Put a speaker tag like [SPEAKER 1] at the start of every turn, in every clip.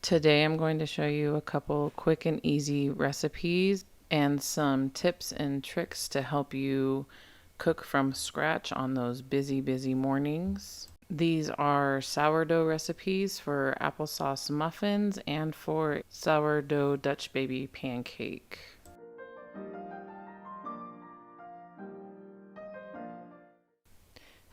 [SPEAKER 1] Today I'm going to show you a couple quick and easy recipes and some tips and tricks to help you cook from scratch on those busy mornings. These are sourdough recipes for applesauce muffins and for sourdough Dutch baby pancake.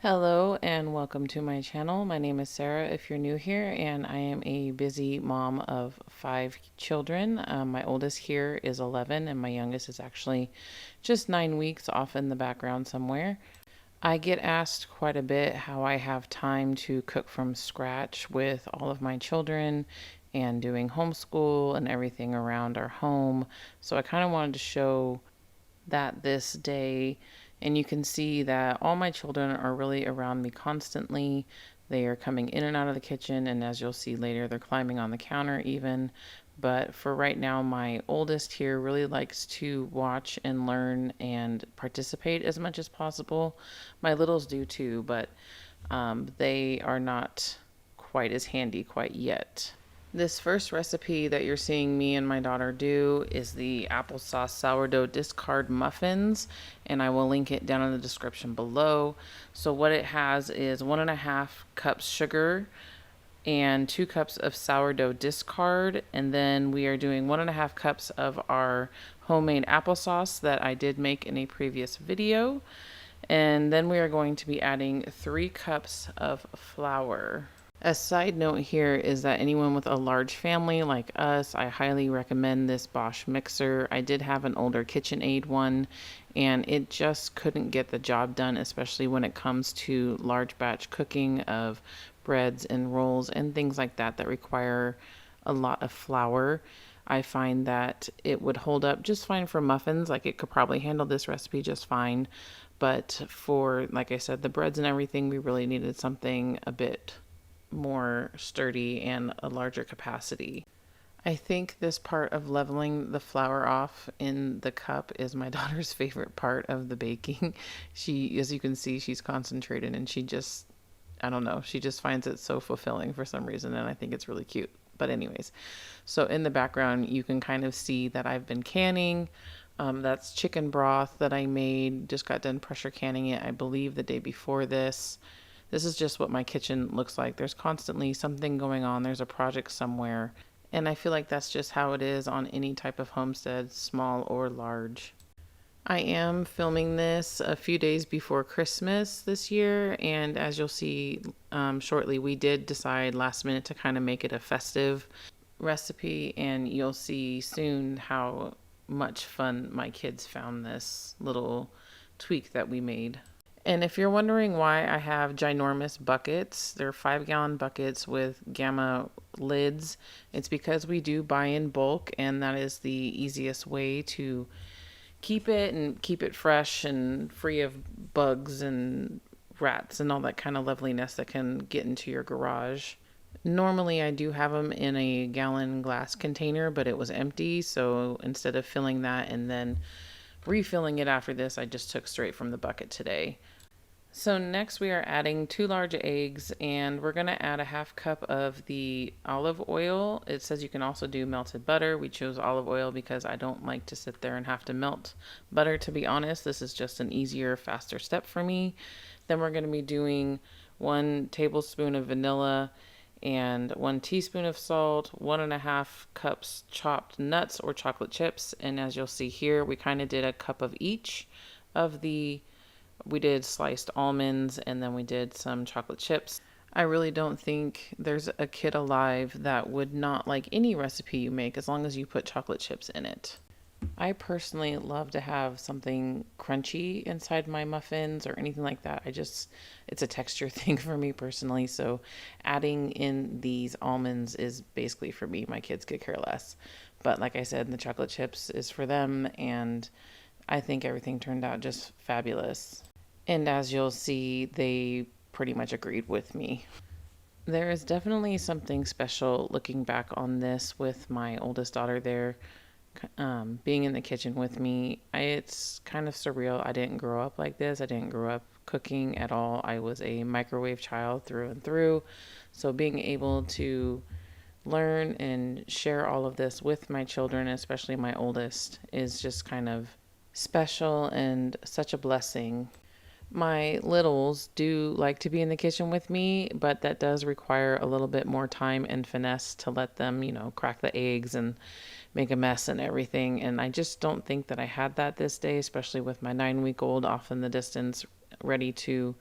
[SPEAKER 1] Hello and welcome to my channel. My name is Sarah if you're new here, and I am a busy mom of 5 children. My oldest here is 11 and my youngest is actually just 9 weeks, off in the background somewhere. I get asked quite a bit how I have time to cook from scratch with all of my children and doing homeschool and everything around our home. So I kind of wanted to show that this day, and you can see that all my children are really around me constantly. They are coming in and out of the kitchen, and as you'll see later, they're climbing on the counter even. But for right now, my oldest here really likes to watch and learn and participate as much as possible. My littles do too, but they are not quite as handy quite yet. This first recipe that you're seeing me and my daughter do is the applesauce sourdough discard muffins, and I will link it down in the description below. So what it has is 1.5 cups sugar and 2 cups of sourdough discard, and then we are doing 1.5 cups of our homemade applesauce that I did make in a previous video, and then we are going to be adding 3 cups of flour. A side note here is that anyone with a large family like us, I highly recommend this Bosch mixer. I did have an older KitchenAid one, and it just couldn't get the job done, especially when it comes to large batch cooking of breads and rolls and things like that that require a lot of flour. I find that it would hold up just fine for muffins. Like, it could probably handle this recipe just fine. But for, like I said, the breads and everything, we really needed something a bit more sturdy and a larger capacity. I think this part of leveling the flour off in the cup is my daughter's favorite part of the baking. She, as you can see, she's concentrated, and she just, I don't know, she just finds it so fulfilling for some reason, and I think it's really cute. But anyways, so in the background you can kind of see that I've been canning. That's chicken broth that I made, just got done pressure canning it, I believe the day before this. This is just what my kitchen looks like. There's constantly something going on. There's a project somewhere. And I feel like that's just how it is on any type of homestead, small or large. I am filming this a few days before Christmas this year. And as you'll see shortly, we did decide last minute to kind of make it a festive recipe. And you'll see soon how much fun my kids found this little tweak that we made. And if you're wondering why I have ginormous buckets, they're 5-gallon buckets with gamma lids. It's because we do buy in bulk, and that is the easiest way to keep it fresh and free of bugs and rats and all that kind of loveliness that can get into your garage. Normally I do have them in a gallon glass container, but it was empty, so instead of filling that and then refilling it after this, I just took straight from the bucket today. So next we are adding 2 large eggs, and we're going to add a 1/2 cup of the olive oil. It says you can also do melted butter. We chose olive oil because I don't like to sit there and have to melt butter, to be honest. This is just an easier, faster step for me. Then we're going to be doing 1 tablespoon of vanilla and 1 teaspoon of salt, 1.5 cups chopped nuts or chocolate chips. And as you'll see here, we kind of did a cup of each of we did sliced almonds, and then we did some chocolate chips. I really don't think there's a kid alive that would not like any recipe you make as long as you put chocolate chips in it. I personally love to have something crunchy inside my muffins or anything like that. It's a texture thing for me personally, so adding in these almonds is basically for me. My kids could care less. But like I said, the chocolate chips is for them, and I think everything turned out just fabulous. And as you'll see, they pretty much agreed with me. There is definitely something special looking back on this with my oldest daughter there being in the kitchen with me. It's kind of surreal. I didn't grow up like this. I didn't grow up cooking at all. I was a microwave child through and through. So being able to learn and share all of this with my children, especially my oldest, is just kind of special and such a blessing. My littles do like to be in the kitchen with me, but that does require a little bit more time and finesse to let them, crack the eggs and make a mess and everything. And I just don't think that I had that this day, especially with my 9-week old off in the distance, ready to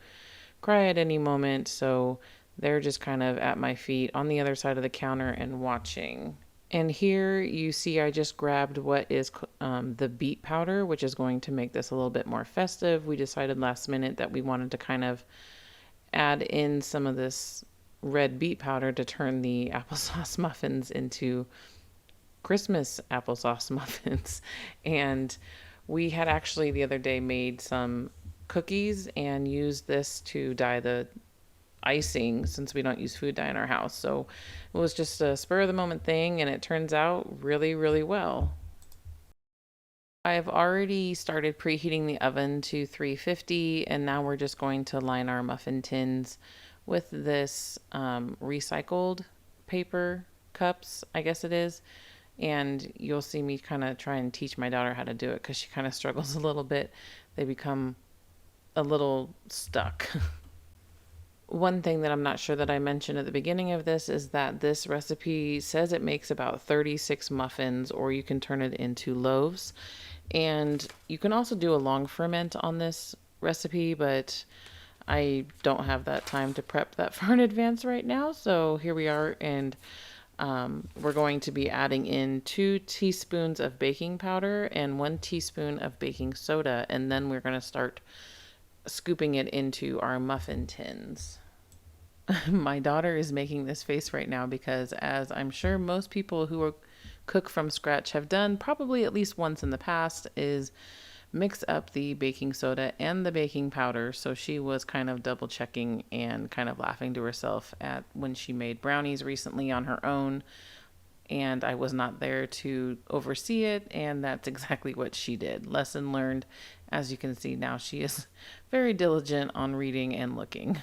[SPEAKER 1] cry at any moment. So they're just kind of at my feet on the other side of the counter and watching. And here you see I just grabbed what is the beet powder, which is going to make this a little bit more festive. We decided last minute that we wanted to kind of add in some of this red beet powder to turn the applesauce muffins into Christmas applesauce muffins. And we had actually the other day made some cookies and used this to dye the icing since we don't use food dye in our house. So it was just a spur of the moment thing, and it turns out really, really well. I've already started preheating the oven to 350, and now we're just going to line our muffin tins with this recycled paper cups, I guess it is. And you'll see me kind of try and teach my daughter how to do it because she kind of struggles a little bit. They become a little stuck. One thing that I'm not sure that I mentioned at the beginning of this is that this recipe says it makes about 36 muffins, or you can turn it into loaves. And you can also do a long ferment on this recipe, but I don't have that time to prep that far in advance right now. So here we are, and we're going to be adding in 2 teaspoons of baking powder and 1 teaspoon of baking soda, and then we're going to start scooping it into our muffin tins. My daughter is making this face right now because, as I'm sure most people who cook from scratch have done probably at least once in the past, is mix up the baking soda and the baking powder. So she was kind of double checking and kind of laughing to herself at when she made brownies recently on her own, and I was not there to oversee it, and that's exactly what she did. Lesson learned. As you can see now, she is very diligent on reading and looking.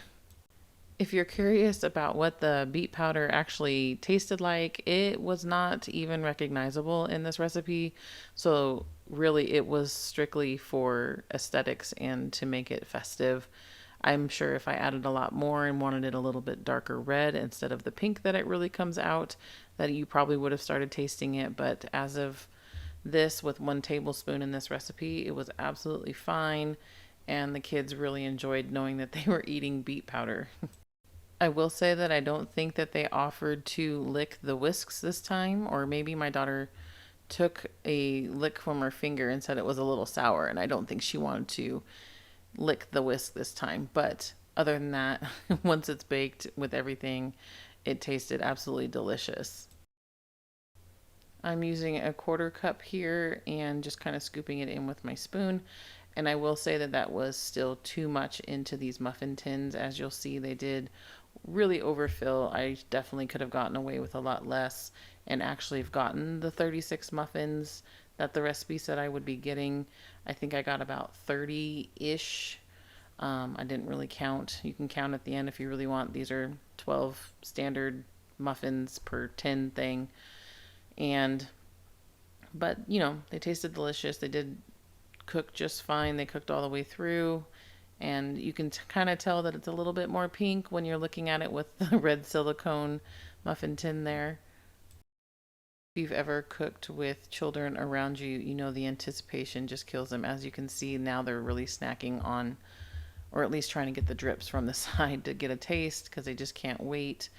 [SPEAKER 1] If you're curious about what the beet powder actually tasted like, it was not even recognizable in this recipe. So really it was strictly for aesthetics and to make it festive. I'm sure if I added a lot more and wanted it a little bit darker red instead of the pink that it really comes out, that you probably would have started tasting it. But as of this, with 1 tablespoon in this recipe, it was absolutely fine. And the kids really enjoyed knowing that they were eating beet powder. I will say that I don't think that they offered to lick the whisks this time, or maybe my daughter took a lick from her finger and said it was a little sour, and I don't think she wanted to lick the whisk this time. But other than that, once it's baked with everything, it tasted absolutely delicious. I'm using a 1/4 cup here and just kind of scooping it in with my spoon. And I will say that that was still too much into these muffin tins. As you'll see, they did really overfill. I definitely could have gotten away with a lot less and actually have gotten the 36 muffins that the recipe said I would be getting. I think I got about 30-ish. I didn't really count. You can count at the end if you really want. These are 12 standard muffins per tin thing. But they tasted delicious. They did cook just fine. They cooked all the way through. And you can kind of tell that it's a little bit more pink when you're looking at it with the red silicone muffin tin there. If you've ever cooked with children around you, you know the anticipation just kills them. As you can see, now they're really snacking on, or at least trying to get the drips from the side to get a taste because they just can't wait.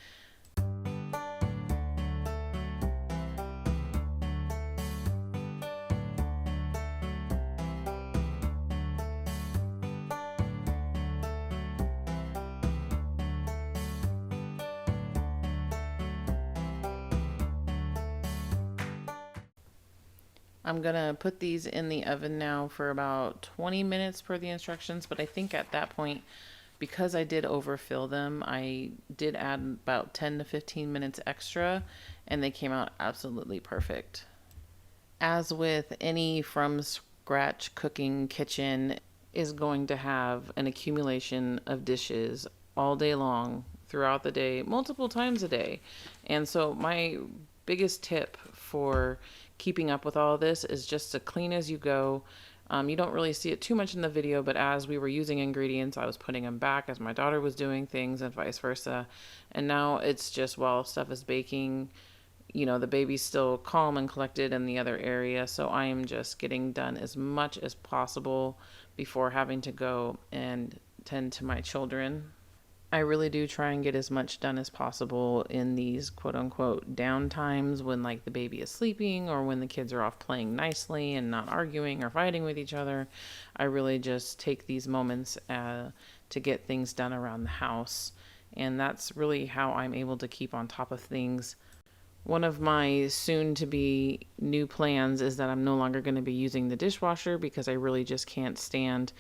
[SPEAKER 1] I'm gonna put these in the oven now for about 20 minutes per the instructions, but I think at that point, because I did overfill them, I did add about 10 to 15 minutes extra, and they came out absolutely perfect. As with any from scratch cooking kitchen, is going to have an accumulation of dishes all day long throughout the day, multiple times a day. And so my biggest tip for keeping up with all of this is just to clean as you go. You don't really see it too much in the video, but as we were using ingredients, I was putting them back as my daughter was doing things and vice versa. And now it's just while stuff is baking, the baby's still calm and collected in the other area. So I am just getting done as much as possible before having to go and tend to my children. I really do try and get as much done as possible in these quote unquote down times when like the baby is sleeping or when the kids are off playing nicely and not arguing or fighting with each other. I really just take these moments to get things done around the house. And that's really how I'm able to keep on top of things. One of my soon-to-be new plans is that I'm no longer going to be using the dishwasher because I really just can't stand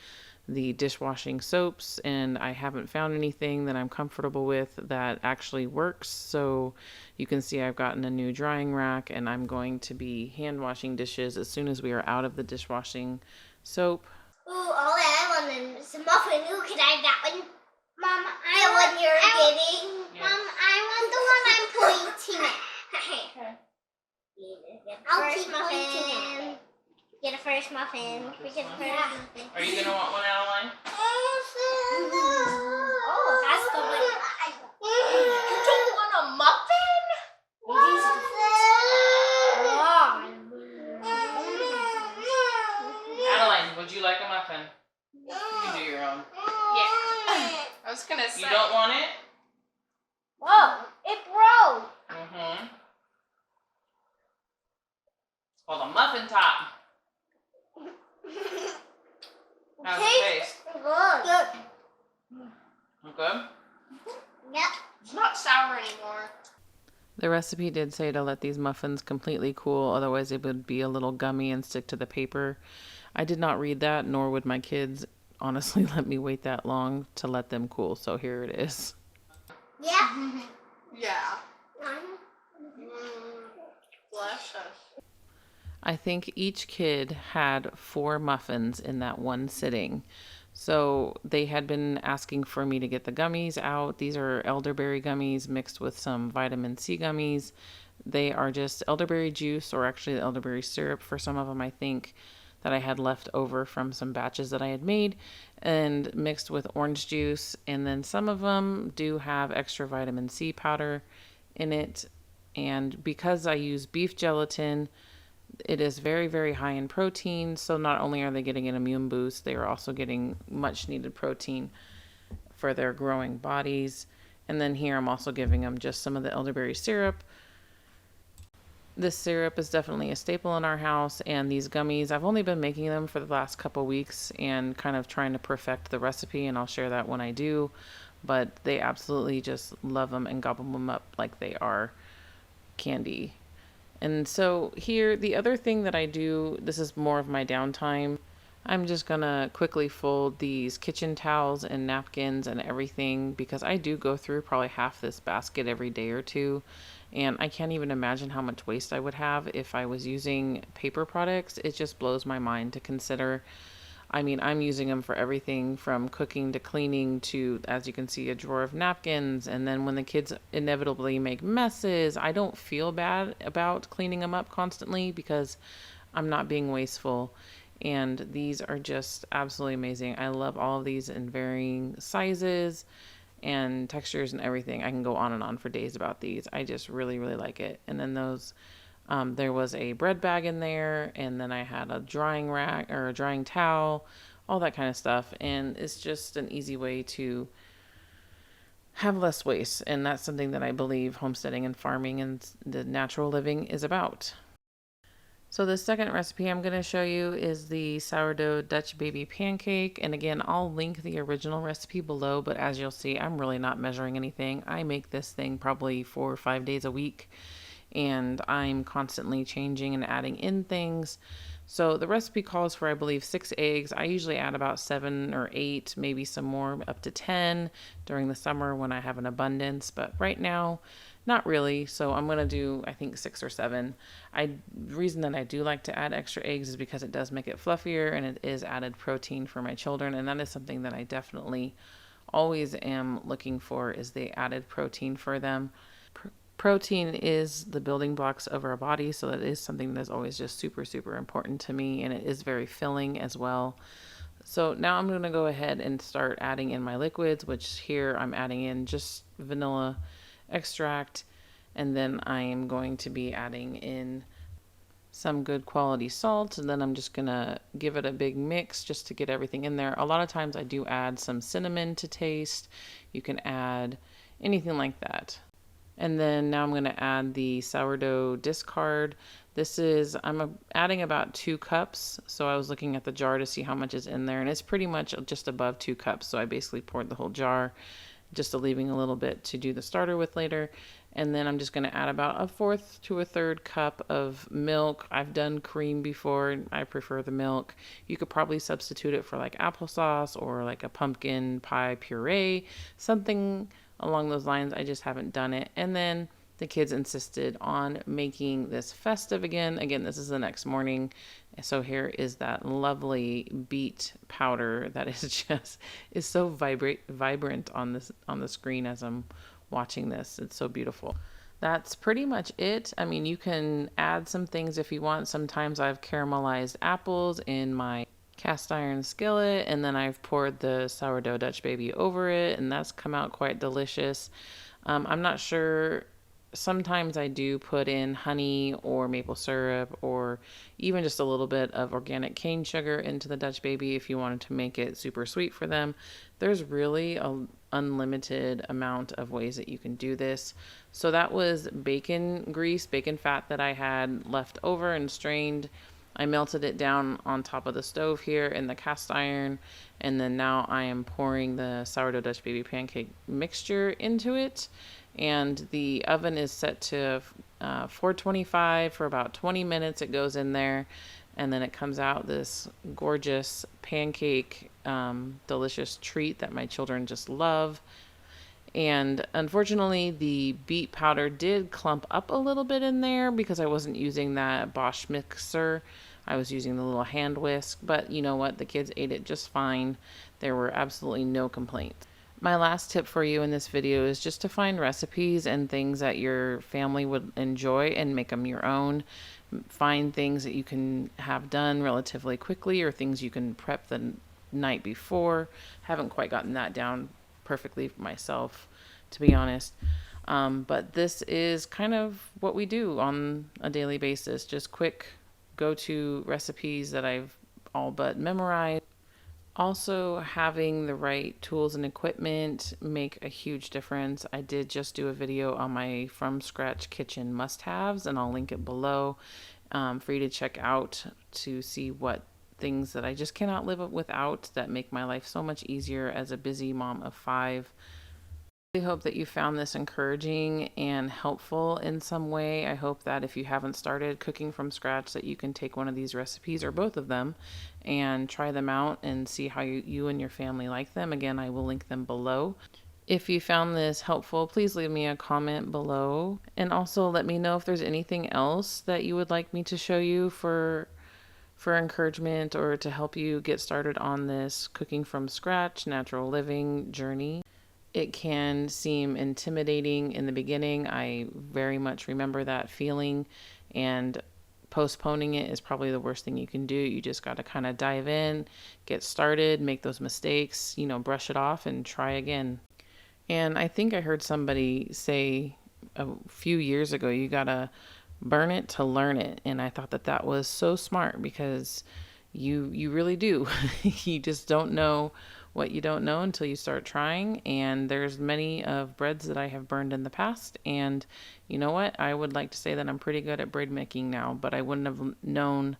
[SPEAKER 1] the dishwashing soaps, and I haven't found anything that I'm comfortable with that actually works. So you can see I've gotten a new drying rack, and I'm going to be hand washing dishes as soon as we are out of the dishwashing soap.
[SPEAKER 2] Ooh, all I want is a muffin. Ooh, can I have that one? Mom, the one you're getting? Yes. Mom, I want the one I'm pointing at. Okay. I'll keep pointing it. Get a first muffin. We get a first muffin.
[SPEAKER 1] Are you going to want one, Adeline?
[SPEAKER 2] Oh, that's the one. You don't want a muffin?
[SPEAKER 1] Adeline, would you like a muffin? You can do your own.
[SPEAKER 3] Yeah. I was going to say.
[SPEAKER 1] You don't want it?
[SPEAKER 2] Whoa, it broke.
[SPEAKER 1] Mm-hmm. It's called a muffin top. How's it taste?
[SPEAKER 2] Good.
[SPEAKER 1] Good?
[SPEAKER 2] Yep.
[SPEAKER 3] It's not sour anymore.
[SPEAKER 1] The recipe did say to let these muffins completely cool, otherwise it would be a little gummy and stick to the paper. I did not read that, nor would my kids honestly let me wait that long to let them cool, so here it is.
[SPEAKER 2] Yeah.
[SPEAKER 3] Yeah. Bless us.
[SPEAKER 1] I think each kid had 4 muffins in that one sitting. So they had been asking for me to get the gummies out. These are elderberry gummies mixed with some vitamin C gummies. They are just elderberry juice, or actually the elderberry syrup for some of them, I think, that I had left over from some batches that I had made, and mixed with orange juice. And then some of them do have extra vitamin C powder in it. And because I use beef gelatin, it is very, very high in protein. So not only are they getting an immune boost, they are also getting much needed protein for their growing bodies. And then here I'm also giving them just some of the elderberry syrup. This syrup is definitely a staple in our house, and these gummies, I've only been making them for the last couple weeks and kind of trying to perfect the recipe, and I'll share that when I do. But they absolutely just love them and gobble them up like they are candy. And so here, the other thing that I do, this is more of my downtime, I'm just gonna quickly fold these kitchen towels and napkins and everything, because I do go through probably half this basket every day or two, and I can't even imagine how much waste I would have if I was using paper products. It just blows my mind to consider. I mean, I'm using them for everything from cooking to cleaning to, as you can see, a drawer of napkins. And then when the kids inevitably make messes, I don't feel bad about cleaning them up constantly because I'm not being wasteful. And these are just absolutely amazing. I love all of these in varying sizes and textures and everything. I can go on and on for days about these. I just really, really like it. And then those, there was a bread bag in there, and then I had a drying rack or a drying towel, all that kind of stuff. And it's just an easy way to have less waste. And that's something that I believe homesteading and farming and the natural living is about. So the second recipe I'm going to show you is the sourdough Dutch baby pancake. And again, I'll link the original recipe below, but as you'll see, I'm really not measuring anything. I make this thing probably 4 or 5 days a week, and I'm constantly changing and adding in things. So the recipe calls for, I believe, 6 eggs. I usually add about 7 or 8, maybe some more, up to 10 during the summer when I have an abundance. But right now, not really. So I'm going to do, I think, 6 or 7. The reason that I do like to add extra eggs is because it does make it fluffier, and it is added protein for my children. And that is something that I definitely always am looking for is the added protein for them. Protein is the building blocks of our body, so that is something that is always just super, super important to me, and it is very filling as well. So now I'm going to go ahead and start adding in my liquids, which here I'm adding in just vanilla extract, and then I am going to be adding in some good quality salt, and then I'm just gonna give it a big mix just to get everything in there. A lot of times I do add some cinnamon to taste. You can add anything like that. And then now I'm going to add the sourdough discard. I'm adding about 2 cups. So I was looking at the jar to see how much is in there, and it's pretty much just above 2 cups. So I basically poured the whole jar, just leaving a little bit to do the starter with later. And then I'm just going to add about 1/4 to 1/3 cup of milk. I've done cream before. I prefer the milk. You could probably substitute it for like applesauce or like a pumpkin pie puree, something along those lines. I just haven't done it. And then the kids insisted on making this festive again. Again, this is the next morning. So here is that lovely beet powder that is so vibrant on the screen as I'm watching this. It's so beautiful. That's pretty much it. I mean, you can add some things if you want. Sometimes I've caramelized apples in my cast iron skillet, and then I've poured the sourdough Dutch baby over it, and that's come out quite delicious. I'm not sure. Sometimes I do put in honey or maple syrup or even just a little bit of organic cane sugar into the Dutch baby if you wanted to make it super sweet for them. There's really an unlimited amount of ways that you can do this. So that was bacon grease, bacon fat that I had left over and strained. I melted it down on top of the stove here in the cast iron, and then now I am pouring the sourdough Dutch baby pancake mixture into it, and the oven is set to 425 for about 20 minutes. It goes in there, and then it comes out this gorgeous pancake, delicious treat that my children just love. And unfortunately, the beet powder did clump up a little bit in there because I wasn't using that Bosch mixer. I was using the little hand whisk, but you know what? The kids ate it just fine. There were absolutely no complaints. My last tip for you in this video is just to find recipes and things that your family would enjoy and make them your own. Find things that you can have done relatively quickly or things you can prep the night before. Haven't quite gotten that down perfectly myself, to be honest. But this is kind of what we do on a daily basis. Just quick go-to recipes that I've all but memorized. Also, having the right tools and equipment make a huge difference. I did just do a video on my from scratch kitchen must-haves, and I'll link it below for you to check out to see what things that I just cannot live without that make my life so much easier as a busy mom of 5. I hope that you found this encouraging and helpful in some way. I hope that if you haven't started cooking from scratch, that you can take one of these recipes or both of them and try them out and see how you and your family like them. Again, I will link them below. If you found this helpful, please leave me a comment below, and also let me know if there's anything else that you would like me to show you for encouragement or to help you get started on this cooking from scratch natural living journey. It can seem intimidating in the beginning. I very much remember that feeling, and postponing it is probably the worst thing you can do. You just got to kind of dive in, get started, make those mistakes, brush it off and try again. And I think I heard somebody say a few years ago, you got to burn it to learn it. And I thought that was so smart, because you really do. You just don't know what you don't know until you start trying. And there's many of breads that I have burned in the past, and you know what? I would like to say that I'm pretty good at bread making now, but I wouldn't have known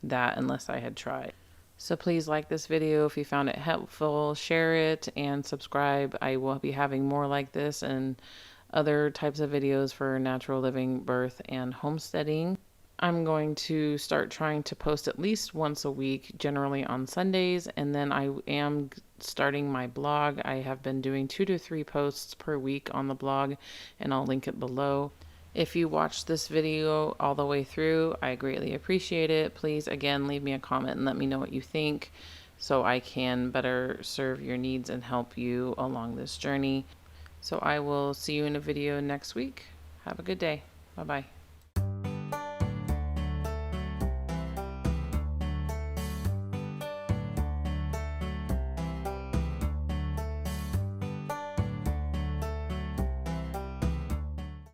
[SPEAKER 1] that unless I had tried. So please like this video if you found it helpful, share it, and subscribe. I will be having more like this and other types of videos for natural living, birth, and homesteading. I'm going to start trying to post at least once a week, generally on Sundays, and then I am starting my blog. I have been doing 2 to 3 posts per week on the blog, and I'll link it below. If you watched this video all the way through, I greatly appreciate it. Please, again, leave me a comment and let me know what you think. so I can better serve your needs and help you along this journey. So I will see you in a video next week. Have a good day. Bye-bye.